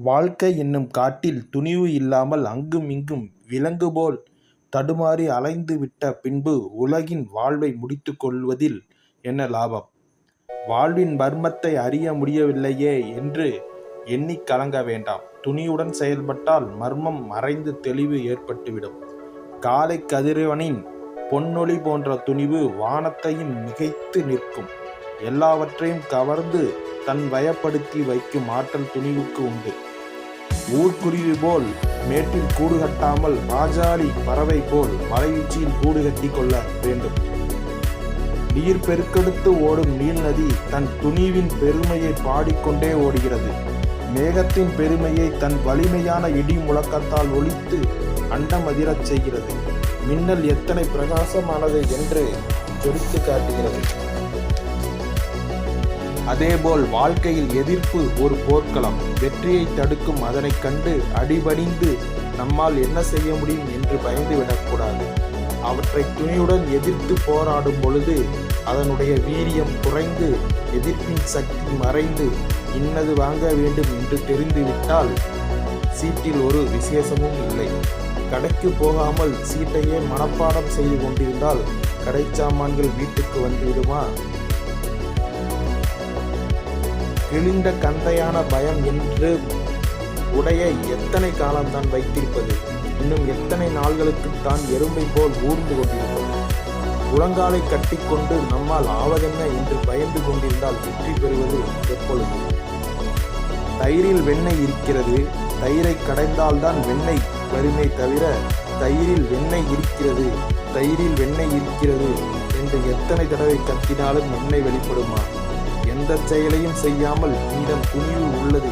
வாழ்க்கை என்னும் காட்டில் துணிவு இல்லாமல் அங்கும் இங்கும் விலங்கு போல் தடுமாறி அலைந்து விட்ட பின்பு உலகின் வாழ்வை முடித்துக் கொள்வதில் என்ன லாபம்? வாழ்வின் மர்மத்தை அறிய முடியவில்லையே என்று எண்ணிக் கலங்க வேண்டாம். துணிவுடன் செயல்பட்டால் மர்மம் மறைந்து தெளிவு ஏற்பட்டுவிடும். காலை கதிரவனின் பொன்னொளி போன்ற துணிவு வானத்தையும் மிகைத்து நிற்கும். எல்லாவற்றையும் கவர்ந்து தன் வயப்படுத்தி வைக்கும் ஆற்றல் துணிவுக்கு உண்டு. ஊர்க்குருவி போல் மேட்டில் கூடு கட்டாமல் ராஜாளி பறவை போல் மலையுச்சியில் கூடு கட்டி கொள்ள வேண்டும். நீர் பெருக்கெடுத்து ஓடும் நீல் நதி தன் துணிவின் பெருமையை பாடிக்கொண்டே ஓடுகிறது. மேகத்தின் பெருமையை தன் வலிமையான இடி முழக்கத்தால் ஒலித்து அண்டம் அதிரச் செய்கிறது. மின்னல் எத்தனை பிரகாசமானது என்று ஜொலித்து காட்டுகிறது. அதேபோல் வாழ்க்கையில் எதிர்ப்பு ஒரு போர்க்களம். வெற்றியை தடுக்கும் அதனை கண்டு அடிபணிந்து நம்மால் என்ன செய்ய முடியும் என்று பயந்து விடக்கூடாது. அவற்றை துணியுடன் எதிர்த்து போராடும் பொழுது அதனுடைய வீரியம் குறைந்து எதிர்ப்பின் சக்தி மறைந்து இன்னது வாங்க வேண்டும் என்று தெரிந்துவிட்டால் சீட்டில் ஒரு விசேஷமும் இல்லை. கடைக்கு போகாமல் சீட்டையே மனப்பாடம் செய்து கொண்டிருந்தால் கடை சாமான்கள் வீட்டுக்கு வந்துவிடுமா? கிழிந்த கந்தையான பயம் என்று உடைய எத்தனை காலம்தான் வைத்திருப்பது? இன்னும் எத்தனை நாள்களுக்குத்தான் எறும்பை போல் ஊர்ந்து கொண்டிருப்பது? முழங்காலை கட்டிக்கொண்டு நம்மால் ஆவதென்ன என்று பயந்து கொண்டிருந்தால் வெற்றி பெறுவது எப்பொழுது? தயிரில் வெண்ணெய் இருக்கிறது, தயிரை கடைந்தால்தான் வெண்ணெய் வருமே தவிர தயிரில் வெண்ணெய் இருக்கிறது, தயிரில் வெண்ணெய் இருக்கிறது என்று எத்தனை தடவை கத்தினாலும் வெண்ணெய் வெளிப்படுமா? எந்த செயலையும் செய்யாமல் மீதம் துணிவு உள்ளது.